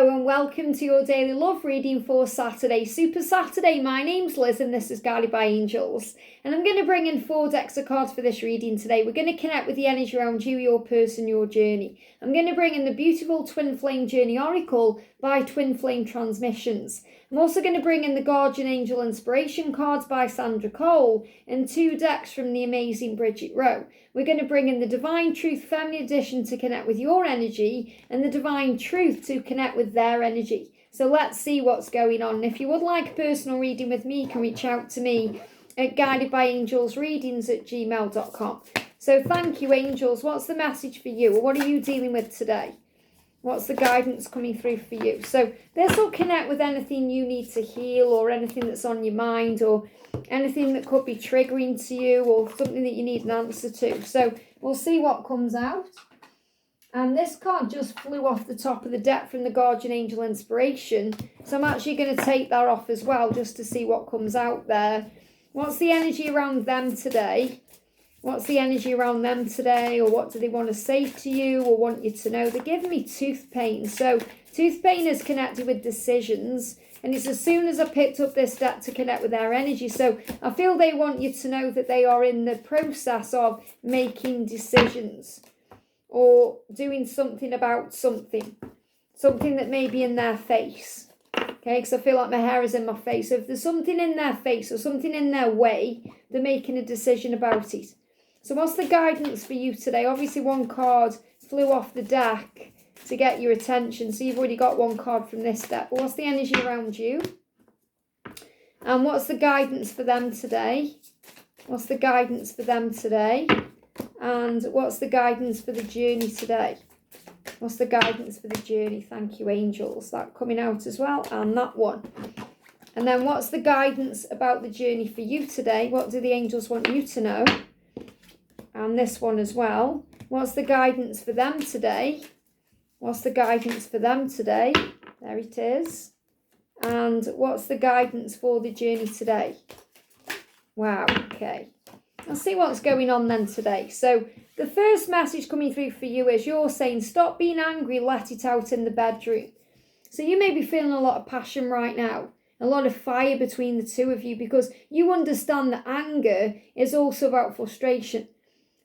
Hello and welcome to your daily love reading for Saturday, Super Saturday. My name's Liz and this is Guided by Angels. And I'm going to bring in 4 decks of cards for this reading today. We're going to connect with the energy around you, your person, your journey. I'm going to bring in the beautiful Twin Flame Journey Oracle by Twin Flame Transmissions. I'm also going to bring in the Guardian Angel Inspiration cards by Sandra and 2 decks from the amazing Bridget. We're going to bring in the Divine Truth Feminine Edition to connect with your energy and the Divine Truth to connect with their energy. So let's see what's going on. If you would like a personal reading with me, you can reach out to me at guidedbyangelsreadings@gmail.com. So thank you, angels. What's the message for you? Or what are you dealing with today? What's the guidance coming through for you? So this will connect with anything you need to heal or anything that's on your mind or anything that could be triggering to you or something that you need an answer to. So we'll see what comes out. And this card just flew off the top of the deck from the Guardian Angel Inspiration. So I'm actually going to take that off as well just to see what comes out there. What's the energy around them today? What's the energy around them today? Or what do they want to say to you or want you to know? They're giving me tooth pain. So tooth pain is connected with decisions. And it's as soon as I picked up this deck to connect with their energy. So I feel they want you to know that they are in the process of making decisions. Or doing something about something. Something that may be in their face. Okay, because I feel like my hair is in my face. So if there's something in their face or something in their way, they're making a decision about it. So what's the guidance for you today? Obviously one card flew off the deck to get your attention. So you've already got one card from this deck. But what's the energy around you? And what's the guidance for them today? What's the guidance for them today? And what's the guidance for the journey today? What's the guidance for the journey? Thank you, angels. That coming out as well. And that one. And then what's the guidance about the journey for you today? What do the angels want you to know? And this one as well. What's the guidance for them today? What's the guidance for them today? There it is. And what's the guidance for the journey today? Wow, okay. Let's see what's going on then today. So the first message coming through for you is you're saying, stop being angry, let it out in the bedroom. So you may be feeling a lot of passion right now, a lot of fire between the two of you because you understand that anger is also about frustration.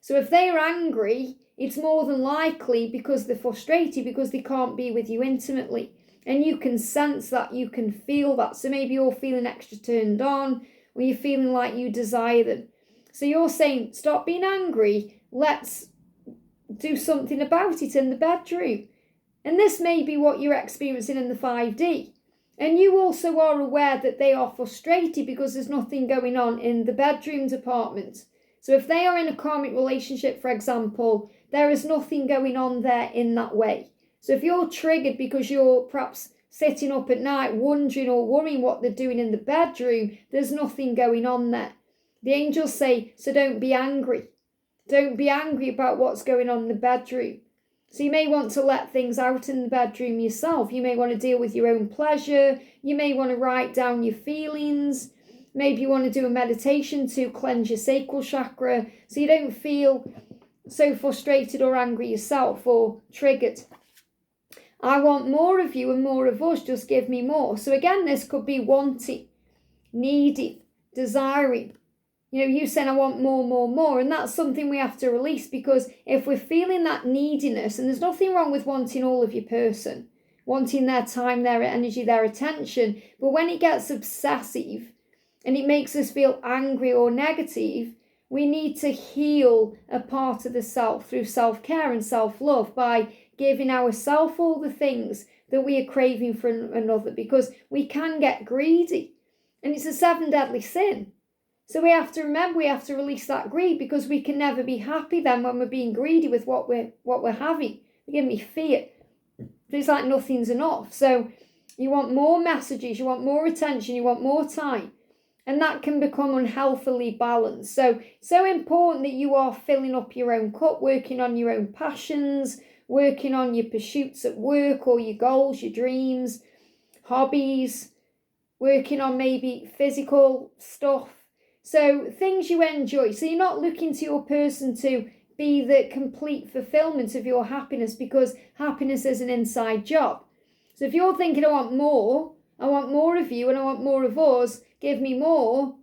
So if they're angry, it's more than likely because they're frustrated because they can't be with you intimately. And you can sense that, you can feel that. So maybe you're feeling extra turned on or you're feeling like you desire them. So you're saying, stop being angry, let's do something about it in the bedroom. And this may be what you're experiencing in the 5D. And you also are aware that they are frustrated because there's nothing going on in the bedroom department. So if they are in a karmic relationship, for example, there is nothing going on there in that way. So if you're triggered because you're perhaps sitting up at night wondering or worrying what they're doing in the bedroom, there's nothing going on there. The angels say, so don't be angry. Don't be angry about what's going on in the bedroom. So you may want to let things out in the bedroom yourself. You may want to deal with your own pleasure. You may want to write down your feelings. Maybe you want to do a meditation to cleanse your sacral chakra so you don't feel so frustrated or angry yourself or triggered. I want more of you and more of us. Just give me more. So again, this could be wanting, needing, desiring. You know, you saying, I want more, more, more. And that's something we have to release because if we're feeling that neediness, and there's nothing wrong with wanting all of your person, wanting their time, their energy, their attention. But when it gets obsessive and it makes us feel angry or negative, we need to heal a part of the self through self-care and self-love by giving ourselves all the things that we are craving for another because we can get greedy. And it's a 7 deadly sin. So we have to remember, we have to release that greed because we can never be happy then when we're being greedy with what we're having. They give me fear. It's like nothing's enough. So you want more messages, you want more attention, you want more time. And that can become unhealthily balanced. So important that you are filling up your own cup, working on your own passions, working on your pursuits at work or your goals, your dreams, hobbies, working on maybe physical stuff. So things you enjoy. So you're not looking to your person to be the complete fulfillment of your happiness because happiness is an inside job. So if you're thinking, I want more of you and I want more of us, give me more,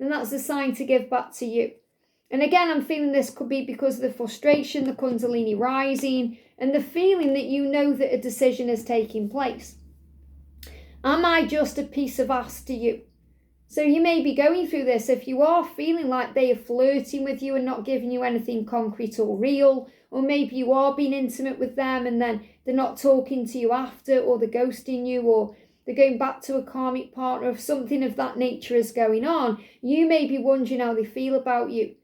then that's a sign to give back to you. And again, I'm feeling this could be because of the frustration, the Kundalini rising, and the feeling that you know that a decision is taking place. Am I just a piece of ass to you? So you may be going through this if you are feeling like they are flirting with you and not giving you anything concrete or real, or maybe you are being intimate with them and then they're not talking to you after, or they're ghosting you, or they're going back to a karmic partner, if something of that nature is going on, you may be wondering how they feel about you.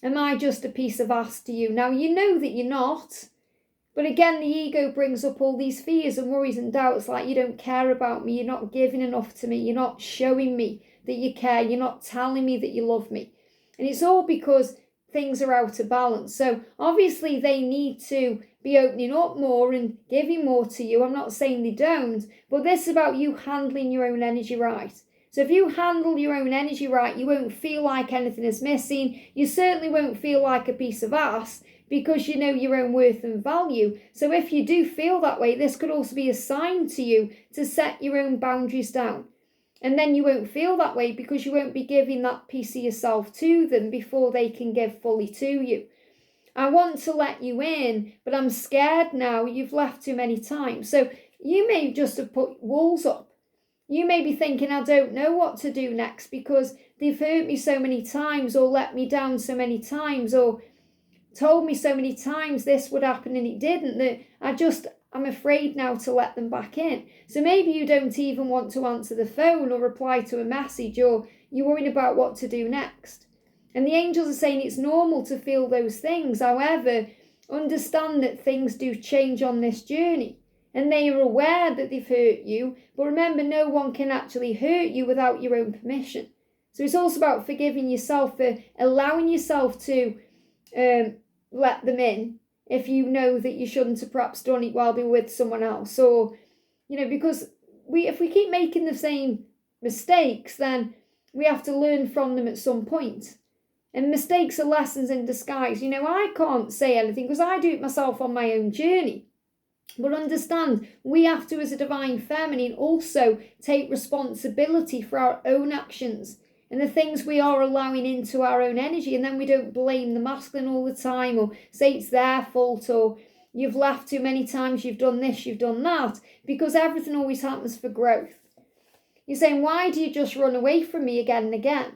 Am I just a piece of ass to you? Now, you know that you're not. But again, the ego brings up all these fears and worries and doubts, like you don't care about me, you're not giving enough to me, you're not showing me that you care, you're not telling me that you love me. And it's all because things are out of balance. So obviously they need to be opening up more and giving more to you. I'm not saying they don't, but this is about you handling your own energy right. So if you handle your own energy right, you won't feel like anything is missing. You certainly won't feel like a piece of ass, because you know your own worth and value. So if you do feel that way, this could also be a sign to you to set your own boundaries down. And then you won't feel that way because you won't be giving that piece of yourself to them before they can give fully to you. I want to let you in, but I'm scared now. You've left too many times. So you may just have put walls up. You may be thinking, I don't know what to do next because they've hurt me so many times, or let me down so many times, or told me so many times this would happen and it didn't, that I'm afraid now to let them back in. So maybe you don't even want to answer the phone or reply to a message, or you're worried about what to do next. And the angels are saying it's normal to feel those things. However, understand that things do change on this journey, and they are aware that they've hurt you. But remember, no one can actually hurt you without your own permission. So it's also about forgiving yourself for allowing yourself to let them in if you know that you shouldn't have perhaps done it while they were with someone else. Or, because if we keep making the same mistakes, then we have to learn from them at some point. And mistakes are lessons in disguise. I can't say anything because I do it myself on my own journey. But understand, we have to, as a divine feminine, also take responsibility for our own actions and the things we are allowing into our own energy. And then we don't blame the masculine all the time, or say it's their fault, or you've laughed too many times, you've done this, you've done that, because everything always happens for growth. You're saying, why do you just run away from me again and again?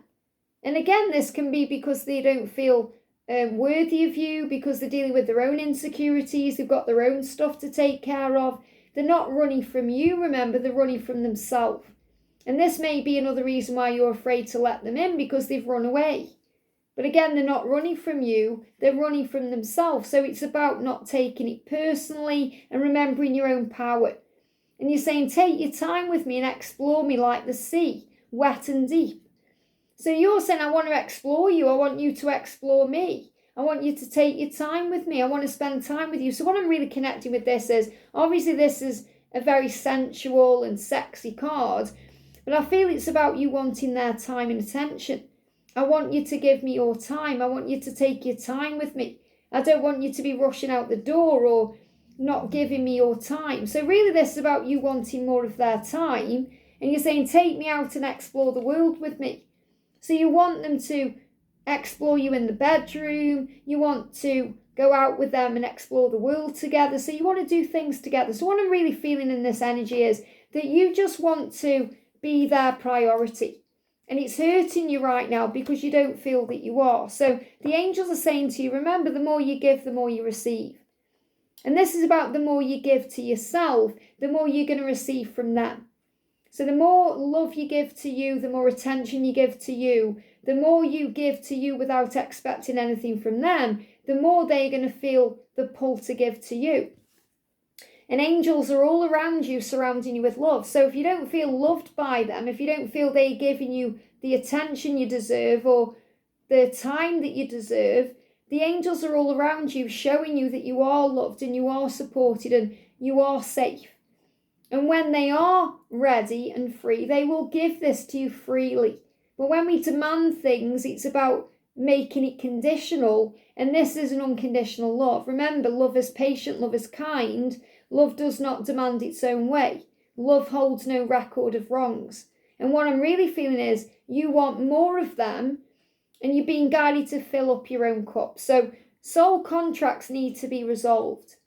And again, this can be because they don't feel worthy of you, because they're dealing with their own insecurities, they've got their own stuff to take care of. They're not running from you, remember, they're running from themselves. And this may be another reason why you're afraid to let them in, because they've run away. But again, they're not running from you, they're running from themselves. So it's about not taking it personally and remembering your own power. And you're saying, take your time with me and explore me like the sea, wet and deep. So you're saying, I want to explore you. I want you to explore me. I want you to take your time with me. I want to spend time with you. So what I'm really connecting with this is, obviously this is a very sensual and sexy card, but I feel it's about you wanting their time and attention. I want you to give me your time. I want you to take your time with me. I don't want you to be rushing out the door or not giving me your time. So really this is about you wanting more of their time. And you're saying, take me out and explore the world with me. So you want them to explore you in the bedroom. You want to go out with them and explore the world together. So you want to do things together. So what I'm really feeling in this energy is that you just want to be their priority. And it's hurting you right now because you don't feel that you are. So the angels are saying to you, remember, the more you give, the more you receive. And this is about the more you give to yourself, the more you're going to receive from them. So the more love you give to you, the more attention you give to you, the more you give to you without expecting anything from them, the more they're going to feel the pull to give to you. And angels are all around you, surrounding you with love. So if you don't feel loved by them, if you don't feel they're giving you the attention you deserve or the time that you deserve, the angels are all around you, showing you that you are loved and you are supported and you are safe. And when they are ready and free, they will give this to you freely. But when we demand things, it's about making it conditional. And this is an unconditional love. Remember, love is patient, love is kind, love does not demand its own way. Love holds no record of wrongs. And what I'm really feeling is you want more of them, and you're being guided to fill up your own cup. So soul contracts need to be resolved.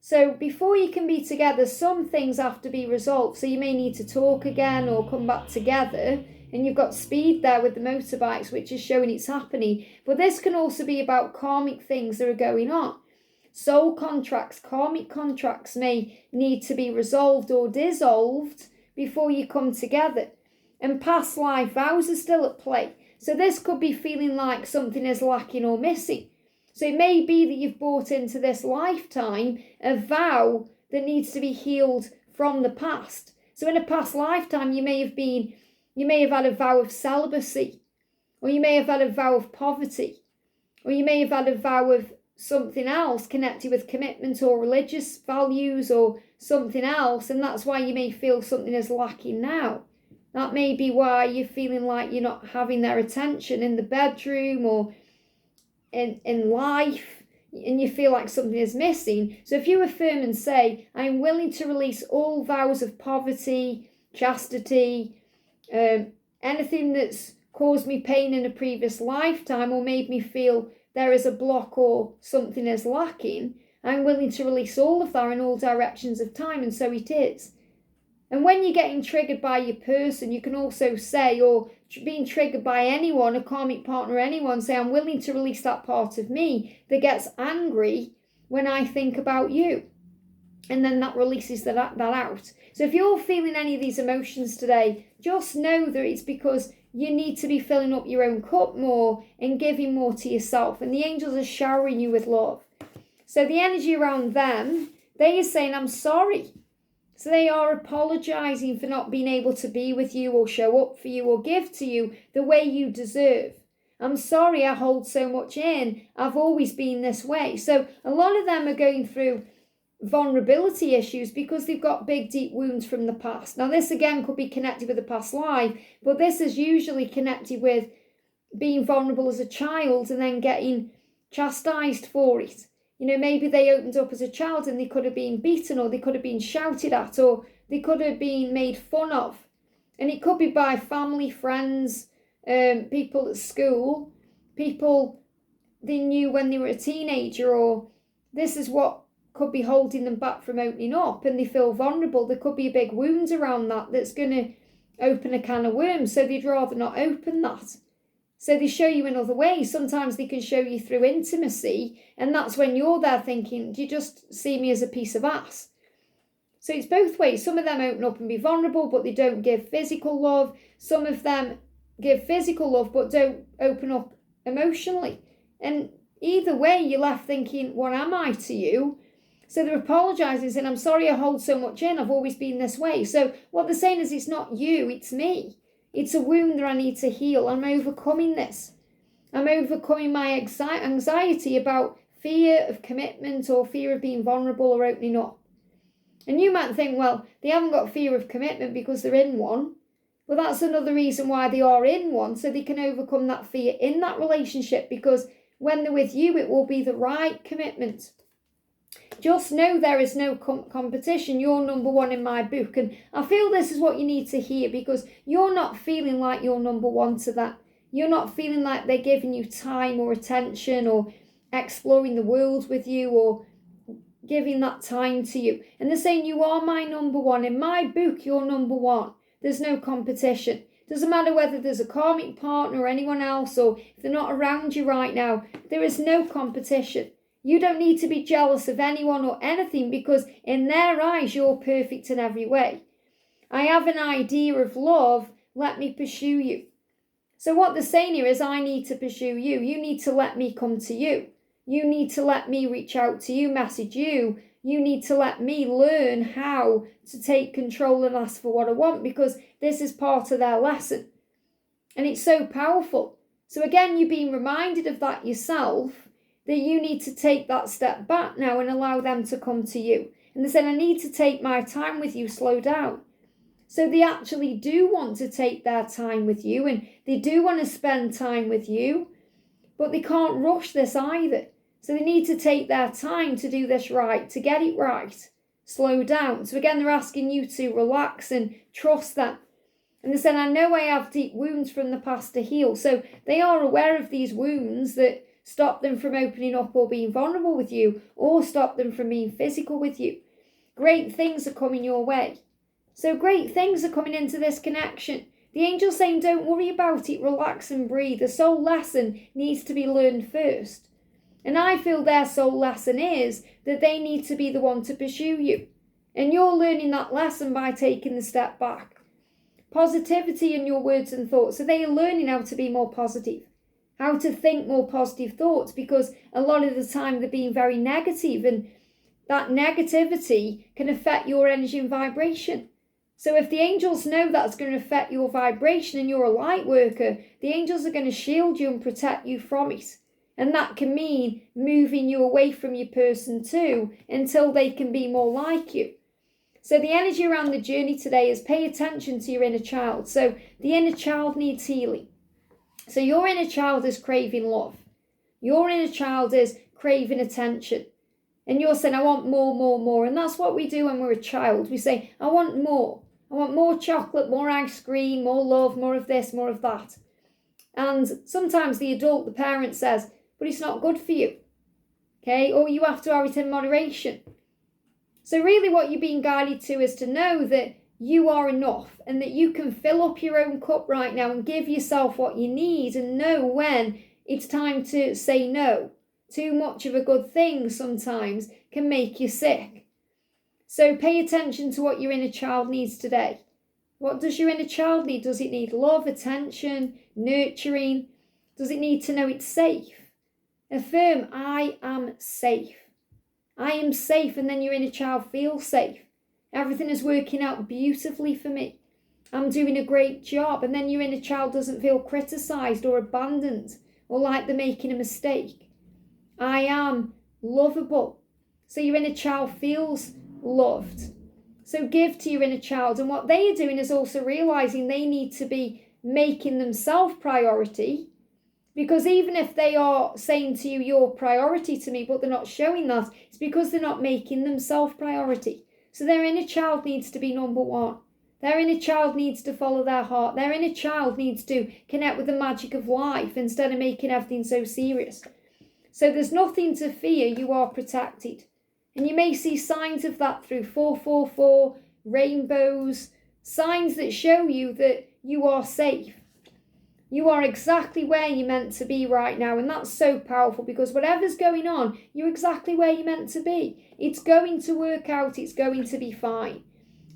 So before you can be together, some things have to be resolved. So you may need to talk again or come back together. And you've got speed there with the motorbikes, which is showing it's happening. But this can also be about karmic things that are going on. Soul contracts, karmic contracts may need to be resolved or dissolved before you come together. And past life vows are still at play. So this could be feeling like something is lacking or missing. So it may be that you've brought into this lifetime a vow that needs to be healed from the past. So in a past lifetime, you may have had a vow of celibacy, or you may have had a vow of poverty, or you may have had a vow of something else connected with commitment or religious values or something else, and that's why you may feel something is lacking now. That may be why you're feeling like you're not having their attention in the bedroom or in life, and you feel like something is missing. So if you affirm and say, I'm willing to release all vows of poverty, chastity, anything that's caused me pain in a previous lifetime or made me feel there is a block or something is lacking, I'm willing to release all of that in all directions of time, and so it is. And when you're getting triggered by your person, you can also say, or being triggered by anyone, a karmic partner, anyone, say, I'm willing to release that part of me that gets angry when I think about you. And then that releases that out. So if you're feeling any of these emotions today, just know that it's because you need to be filling up your own cup more and giving more to yourself. And the angels are showering you with love. So the energy around them, they are saying, I'm sorry. So they are apologizing for not being able to be with you or show up for you or give to you the way you deserve. I'm sorry I hold so much in. I've always been this way. So a lot of them are going through vulnerability issues because they've got big, deep wounds from the past. Now, this again could be connected with a past life, but this is usually connected with being vulnerable as a child and then getting chastised for it. You know, maybe they opened up as a child and they could have been beaten, or they could have been shouted at, or they could have been made fun of. And it could be by family, friends, people at school, people they knew when they were a teenager, or this is what could be holding them back from opening up and they feel vulnerable. There could be a big wound around that that's going to open a can of worms, so they'd rather not open that. So they show you in other ways. Sometimes they can show you through intimacy, and that's when you're there thinking, do you just see me as a piece of ass? So it's both ways. Some of them open up and be vulnerable, but they don't give physical love. Some of them give physical love, but don't open up emotionally. And either way, you're left thinking, what am I to you? So they're apologising, saying, I'm sorry I hold so much in. I've always been this way. So what they're saying is, it's not you, it's me. It's a wound that I need to heal. I'm overcoming this. I'm overcoming my anxiety about fear of commitment or fear of being vulnerable or opening up. And you might think, well, they haven't got fear of commitment because they're in one. Well, that's another reason why they are in one, so they can overcome that fear in that relationship, because when they're with you, it will be the right commitment. Just know there is no competition. You're number one in my book. And I feel this is what you need to hear, because you're not feeling like you're number one to that. You're not feeling like they're giving you time or attention or exploring the world with you or giving that time to you. And they're saying, you are my number one. In my book, you're number one. There's no competition. Doesn't matter whether there's a karmic partner or anyone else, or if they're not around you right now. There is no competition. You don't need to be jealous of anyone or anything, because in their eyes, you're perfect in every way. I have an idea of love. Let me pursue you. So what they're saying here is, I need to pursue you. You need to let me come to you. You need to let me reach out to you, message you. You need to let me learn how to take control and ask for what I want, because this is part of their lesson. And it's so powerful. So again, you're being reminded of that yourself, that you need to take that step back now and allow them to come to you. And they said, I need to take my time with you, slow down. So they actually do want to take their time with you, and they do want to spend time with you, but they can't rush this either. So they need to take their time to do this right, to get it right. slow down. So again, they're asking you to relax and trust them. And they said, I know I have deep wounds from the past to heal. So they are aware of these wounds that stop them from opening up or being vulnerable with you, or stop them from being physical with you. Great things are coming your way. So great things are coming into this connection. The angel's saying, don't worry about it, relax and breathe. The soul lesson needs to be learned first. And I feel their soul lesson is that they need to be the one to pursue you. And you're learning that lesson by taking the step back. Positivity in your words and thoughts. So they are learning how to be more positive, how to think more positive thoughts, because a lot of the time they're being very negative, and that negativity can affect your energy and vibration. So if the angels know that's going to affect your vibration and you're a light worker, the angels are going to shield you and protect you from it. And that can mean moving you away from your person too, until they can be more like you. So the energy around the journey today is pay attention to your inner child. So the inner child needs healing. So your inner child is craving love. Your inner child is craving attention. And you're saying, I want more, more, more. And that's what we do when we're a child. We say, I want more. I want more chocolate, more ice cream, more love, more of this, more of that. And sometimes the adult, the parent says, but it's not good for you. Okay? Or you have to have it in moderation. So really what you're being guided to is to know that you are enough and that you can fill up your own cup right now and give yourself what you need, and know when it's time to say no. Too much of a good thing sometimes can make you sick. So pay attention to what your inner child needs today. What does your inner child need? Does it need love, attention, nurturing? Does it need to know it's safe? Affirm, I am safe. I am safe, and then your inner child feels safe. Everything is working out beautifully for me. I'm doing a great job. And then your inner child doesn't feel criticised or abandoned or like they're making a mistake. I am lovable. So your inner child feels loved. So give to your inner child. And what they are doing is also realising they need to be making themselves priority. Because even if they are saying to you, you're priority to me, but they're not showing that, it's because they're not making themselves priority. So their inner child needs to be number one. Their inner child needs to follow their heart. Their inner child needs to connect with the magic of life instead of making everything so serious. So there's nothing to fear. You are protected. And you may see signs of that through 444, rainbows, signs that show you that you are safe. You are exactly where you're meant to be right now. And that's so powerful, because whatever's going on, you're exactly where you're meant to be. It's going to work out. It's going to be fine.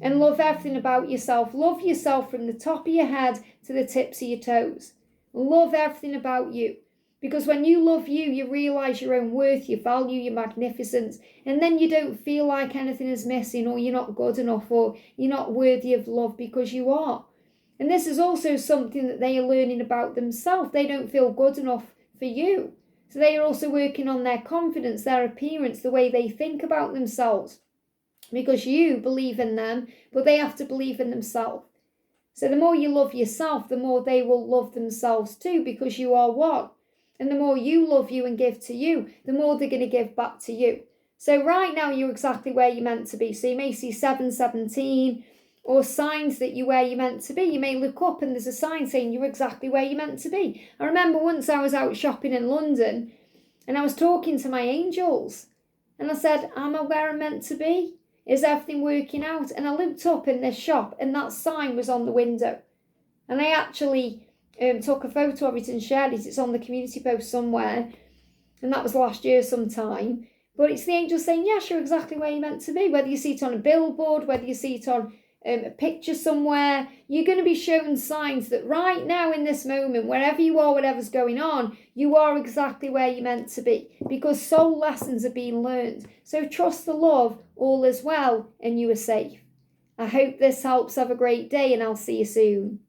And love everything about yourself. Love yourself from the top of your head to the tips of your toes. Love everything about you. Because when you love you, you realise your own worth, you value your magnificence. And then you don't feel like anything is missing, or you're not good enough, or you're not worthy of love, because you are. And this is also something that they are learning about themselves. They don't feel good enough for you. So they are also working on their confidence, their appearance, the way they think about themselves. Because you believe in them, but they have to believe in themselves. So the more you love yourself, the more they will love themselves too, because you are one. And the more you love you and give to you, the more they're going to give back to you. So right now you're exactly where you're meant to be. So you may see 717, or signs that you're where you're meant to be. You may look up and there's a sign saying you're exactly where you're meant to be. I remember once I was out shopping in London and I was talking to my angels. And I said, am I where I'm meant to be? Is everything working out? And I looked up in this shop and that sign was on the window. And I actually took a photo of it and shared it. It's on the community post somewhere. And that was last year sometime. But it's the angels saying, yes, you're exactly where you're meant to be. Whether you see it on a billboard, whether you see it on a picture somewhere, you're going to be shown signs that right now in this moment, wherever you are, whatever's going on, you are exactly where you're meant to be, because soul lessons are being learned. So trust the love, all is well, and you are safe. I hope this helps. Have a great day, and I'll see you soon.